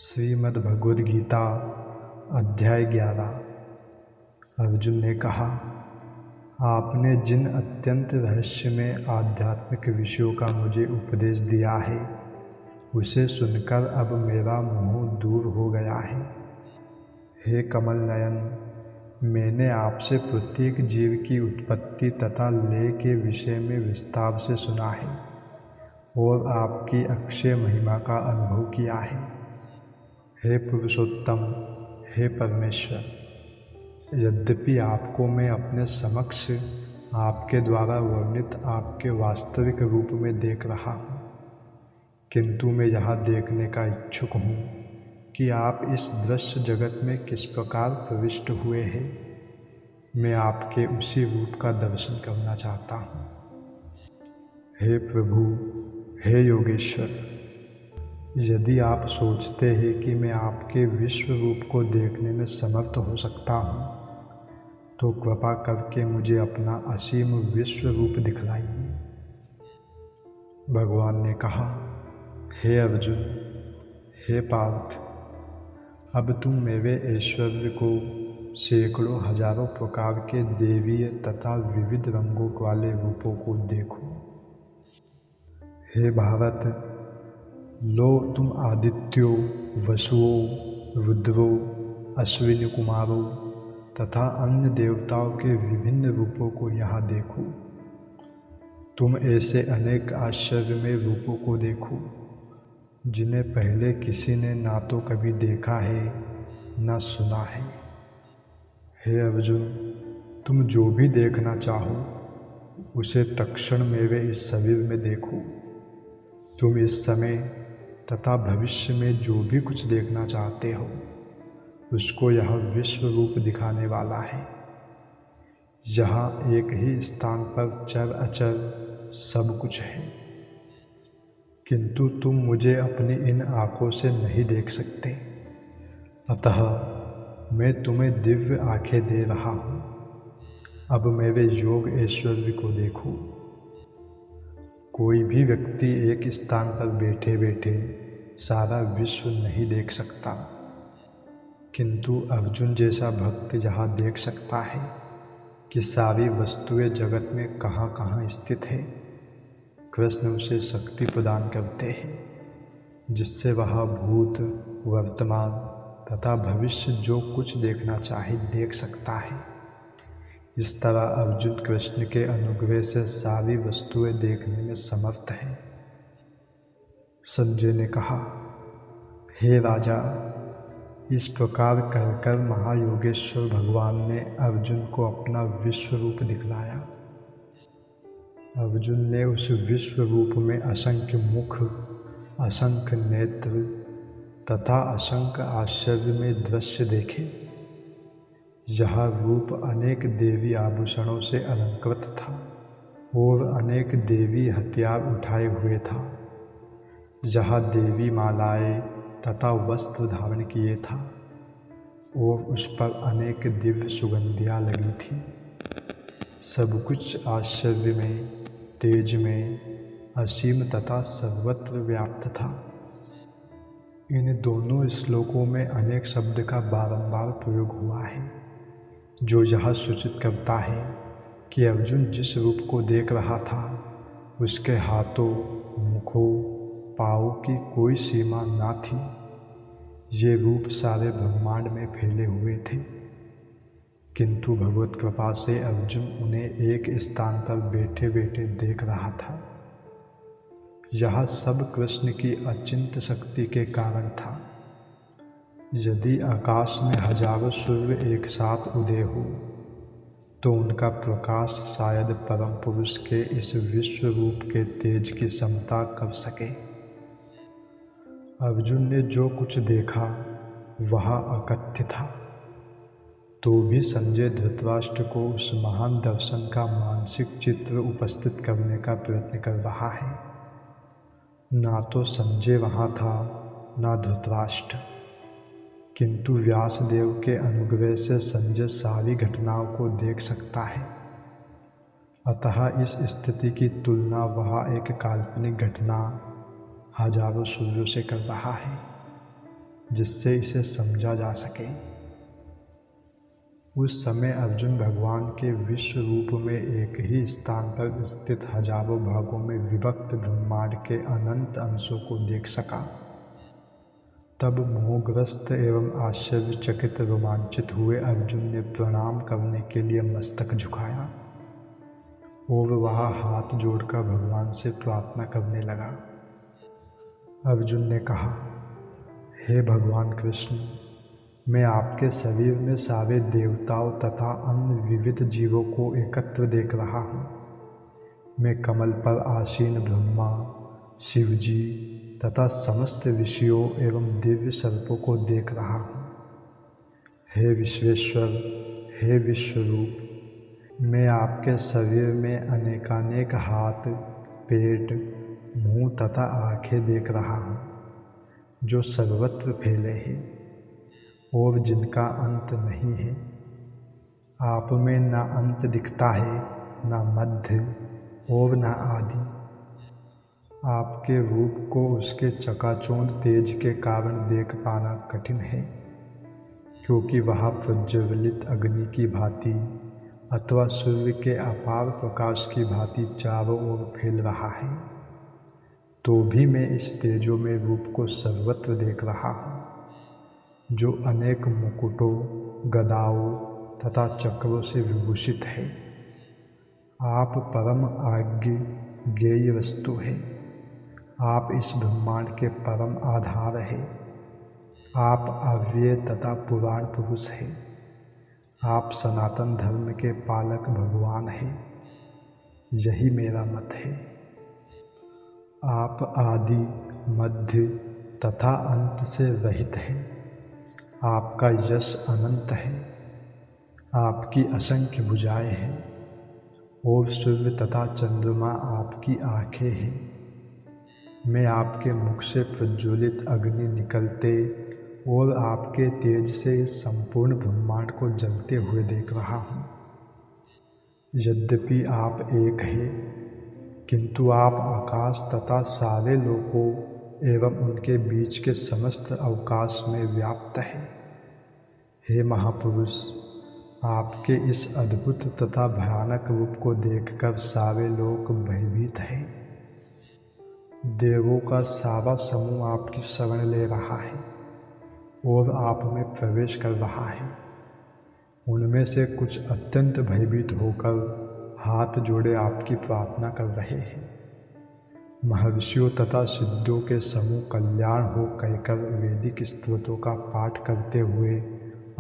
श्रीमद् भगवद गीता अध्याय 11। अर्जुन ने कहा, आपने जिन अत्यंत रहस्यमय आध्यात्मिक विषयों का मुझे उपदेश दिया है, उसे सुनकर अब मेरा मोह दूर हो गया है। हे कमल नयन, मैंने आपसे प्रत्येक जीव की उत्पत्ति तथा लय के विषय में विस्तार से सुना है और आपकी अक्षय महिमा का अनुभव किया है। हे पुरुषोत्तम, हे परमेश्वर, यद्यपि आपको मैं अपने समक्ष आपके द्वारा वर्णित आपके वास्तविक रूप में देख रहा हूँ, किंतु मैं यह देखने का इच्छुक हूँ कि आप इस दृश्य जगत में किस प्रकार प्रविष्ट हुए हैं। मैं आपके उसी रूप का दर्शन करना चाहता हूँ। हे प्रभु, हे योगेश्वर, यदि आप सोचते हैं कि मैं आपके विश्व रूप को देखने में समर्थ हो सकता हूँ, तो कृपा करके मुझे अपना असीम विश्व रूप दिखलाइए। भगवान ने कहा, हे अर्जुन, हे पार्थ, अब तुम मेरे ऐश्वर्य को सैकड़ों हजारों प्रकार के देवीय तथा विविध रंगों वाले रूपों को देखो। हे भारत, लो तुम आदित्यों, वसुओं, रुद्रों, अश्विनी कुमारों तथा अन्य देवताओं के विभिन्न रूपों को यहाँ देखो। तुम ऐसे अनेक आश्चर्यमय रूपों को देखो जिन्हें पहले किसी ने ना तो कभी देखा है ना सुना है। हे अर्जुन, तुम जो भी देखना चाहो उसे तत्क्षण मेरे इस शरीर में देखो। तुम इस समय तथा भविष्य में जो भी कुछ देखना चाहते हो उसको यह विश्व रूप दिखाने वाला है। यहाँ एक ही स्थान पर चर अचर सब कुछ है, किंतु तुम मुझे अपनी इन आँखों से नहीं देख सकते। अतः मैं तुम्हें दिव्य आँखें दे रहा हूँ। अब मेरे योग ऐश्वर्य को देखो। कोई भी व्यक्ति एक स्थान पर बैठे बैठे सारा विश्व नहीं देख सकता, किंतु अर्जुन जैसा भक्त यहाँ देख सकता है कि सारी वस्तुएं जगत में कहाँ कहाँ स्थित है। कृष्ण उसे शक्ति प्रदान करते हैं जिससे वह भूत, वर्तमान तथा भविष्य जो कुछ देखना चाहे देख सकता है। इस तरह अर्जुन कृष्ण के अनुग्रह से सारी वस्तुएं देखने में समर्थ है। संजय ने कहा, हे राजा, इस प्रकार कहकर महायोगेश्वर भगवान ने अर्जुन को अपना विश्व रूप दिखलाया। अर्जुन ने उस विश्व रूप में असंख्य मुख, असंख्य नेत्र तथा असंख्य आश्चर्यमय दृश्य देखे। यह रूप अनेक देवी आभूषणों से अलंकृत था और अनेक देवी हथियार उठाए हुए था। यह देवी मालाएं तथा वस्त्र धारण किए था और उस पर अनेक दिव्य सुगंधियाँ लगी थी। सब कुछ आश्चर्य में, तेज में, असीम तथा सर्वत्र व्याप्त था। इन दोनों श्लोकों में अनेक शब्द का बारंबार प्रयोग हुआ है, जो यह सूचित करता है कि अर्जुन जिस रूप को देख रहा था उसके हाथों, मुखों, पाँवों की कोई सीमा ना थी। ये रूप सारे ब्रह्मांड में फैले हुए थे, किंतु भगवत कृपा से अर्जुन उन्हें एक स्थान पर बैठे बैठे देख रहा था। यह सब कृष्ण की अचिंत शक्ति के कारण था। यदि आकाश में हजारों सूर्य एक साथ उदय हो तो उनका प्रकाश शायद परम पुरुष के इस विश्व रूप के तेज की समता कर सके। अर्जुन ने जो कुछ देखा वह अकथ्य था, तो भी संजय धृतराष्ट्र को उस महान दर्शन का मानसिक चित्र उपस्थित करने का प्रयत्न कर रहा है। ना तो संजय वहाँ था ना धृतराष्ट्र, किंतु व्यासदेव के अनुग्रह से संजय सारी घटनाओं को देख सकता है। अतः इस स्थिति की तुलना वह एक काल्पनिक घटना हजारों सूर्यों से कर रहा है। जिससे इसे समझा जा सके। उस समय अर्जुन भगवान के विश्व रूप में एक ही स्थान पर स्थित हजारों भागों में विभक्त ब्रह्मांड के अनंत अंशों को देख सका। तब मोहग्रस्त एवं आश्चर्यचकित रोमांचित हुए अर्जुन ने प्रणाम करने के लिए मस्तक झुकाया और वह हाथ जोड़कर भगवान से प्रार्थना करने लगा। अर्जुन ने कहा, हे भगवान कृष्ण, मैं आपके शरीर में सारे देवताओं तथा अन्य विविध जीवों को एकत्र देख रहा हूँ। मैं कमल पर आसीन ब्रह्मा, शिवजी तथा समस्त ऋषियों एवं दिव्य सर्पों को देख रहा हूँ। हे विश्वेश्वर, हे विश्वरूप, मैं आपके शरीर में अनेकानेक हाथ, पेट, मुंह तथा आँखें देख रहा हूँ, जो सर्वत्र फैले हैं और जिनका अंत नहीं है। आप में न अंत दिखता है, न मध्य और न आदि। आपके रूप को उसके चकाचौंध तेज के कारण देख पाना कठिन है, क्योंकि वह प्रज्वलित अग्नि की भांति अथवा सूर्य के अपार प्रकाश की भांति चारों ओर फैल रहा है। तो भी मैं इस तेजोमय रूप को सर्वत्र देख रहा हूँ, जो अनेक मुकुटों, गदाओं तथा चक्रों से विभूषित है। आप परम आज्ञ ज्ञेय वस्तु है। आप इस ब्रह्मांड के परम आधार है। आप अव्यय तथा पुराण पुरुष है। आप सनातन धर्म के पालक भगवान है। यही मेरा मत है। आप आदि, मध्य तथा अंत से रहित हैं। आपका यश अनंत है। आपकी असंख्य भुजाएं हैं और सूर्य तथा चंद्रमा आपकी आँखें हैं। मैं आपके मुख से प्रज्वलित अग्नि निकलते और आपके तेज से इस संपूर्ण ब्रह्मांड को जलते हुए देख रहा हूँ। यद्यपि आप एक हैं, किंतु आप आकाश तथा सारे लोकों एवं उनके बीच के समस्त अवकाश में व्याप्त है। हे महापुरुष, आपके इस अद्भुत तथा भयानक रूप को देखकर सारे लोग भयभीत हैं। देवों का सारा समूह आपकी शरण ले रहा है और आप में प्रवेश कर रहा है। उनमें से कुछ अत्यंत भयभीत होकर हाथ जोड़े आपकी प्रार्थना कर रहे हैं। महर्षियों तथा सिद्धों के समूह कल्याण हो कहकर वैदिक स्तोत्रों का पाठ करते हुए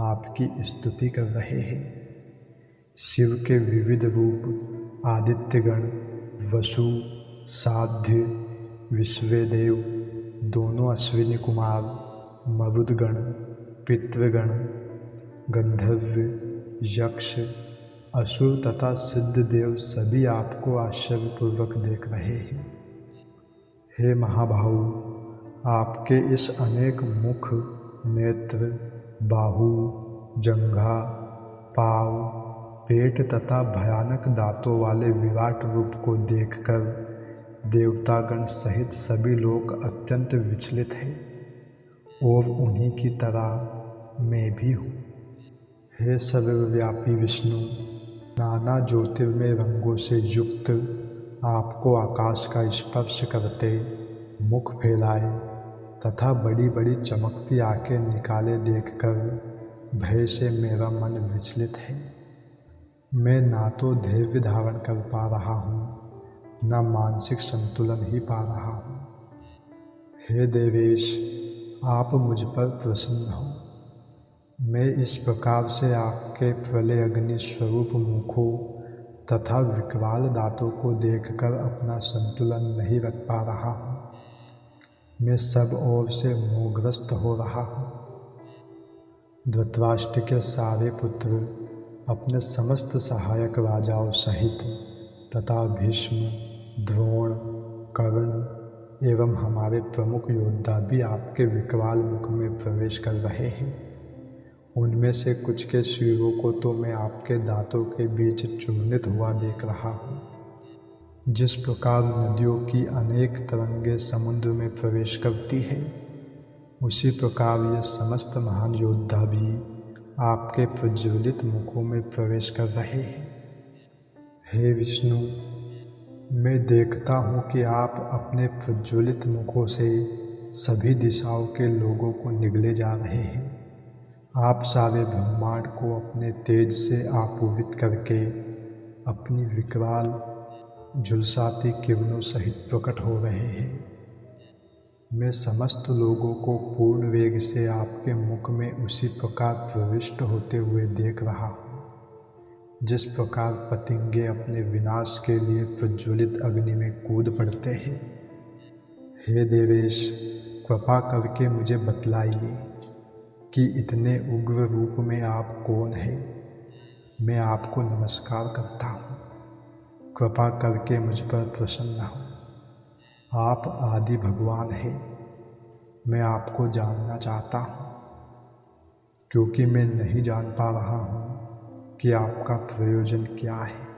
आपकी स्तुति कर रहे हैं। शिव के विविध रूप आदित्यगण, वसु, साध्य, विश्वेदेव, दोनों अश्विनी कुमार, मरुदगण, पितृगण, गंधर्व, यक्ष, असुर तथा सिद्ध देव सभी आपको आश्चर्यपूर्वक देख रहे हैं। हे महाबाहु, आपके इस अनेक मुख, नेत्र, बाहु, जंघा, पाँव, पेट तथा भयानक दांतों वाले विराट रूप को देखकर देवतागण सहित सभी लोग अत्यंत विचलित हैं और उन्हीं की तरह मैं भी हूँ। हे सर्वव्यापी विष्णु, नाना ज्योतिर्मय रंगों से युक्त आपको आकाश का स्पर्श करते मुख फैलाए तथा बड़ी बड़ी चमकती आंखें निकाले देखकर भय से मेरा मन विचलित है। मैं ना तो धैर्य धारण कर पा रहा हूँ, न मानसिक संतुलन ही पा रहा हूँ। हे देवेश, आप मुझ पर प्रसन्न हो। मैं इस प्रकार से आपके प्रलय अग्नि स्वरूप मुखों तथा विकराल दांतों को देखकर अपना संतुलन नहीं रख पा रहा हूँ। मैं सब ओर से मोहग्रस्त हो रहा हूँ। धृतराष्ट्र के सारे पुत्र अपने समस्त सहायक राजाओं सहित तथा भीष्म, द्रोण, कर्ण एवं हमारे प्रमुख योद्धा भी आपके विकराल मुख में प्रवेश कर रहे हैं। उनमें से कुछ के सिरों को तो मैं आपके दांतों के बीच चूर्णित हुआ देख रहा हूँ। जिस प्रकार नदियों की अनेक तरंगें समुद्र में प्रवेश करती है, उसी प्रकार यह समस्त महान योद्धा भी आपके प्रज्वलित मुखों में प्रवेश कर रहे हैं। हे विष्णु, मैं देखता हूँ कि आप अपने प्रज्वलित मुखों से सभी दिशाओं के लोगों को निगले जा रहे हैं। आप सारे ब्रह्मांड को अपने तेज से आपूरित करके अपनी विकराल झुलसाती किरणों सहित प्रकट हो रहे हैं। मैं समस्त लोगों को पूर्ण वेग से आपके मुख में उसी प्रकार प्रविष्ट होते हुए देख रहा हूँ जिस प्रकार पतंगे अपने विनाश के लिए प्रज्वलित अग्नि में कूद पड़ते हैं। हे देवेश, कृपा करके मुझे बतलाइए कि इतने उग्र रूप में आप कौन हैं। मैं आपको नमस्कार करता हूँ, कृपा करके मुझ पर प्रसन्न हो। आप आदि भगवान हैं। मैं आपको जानना चाहता हूँ क्योंकि मैं नहीं जान पा रहा हूँ कि आपका प्रयोजन क्या है।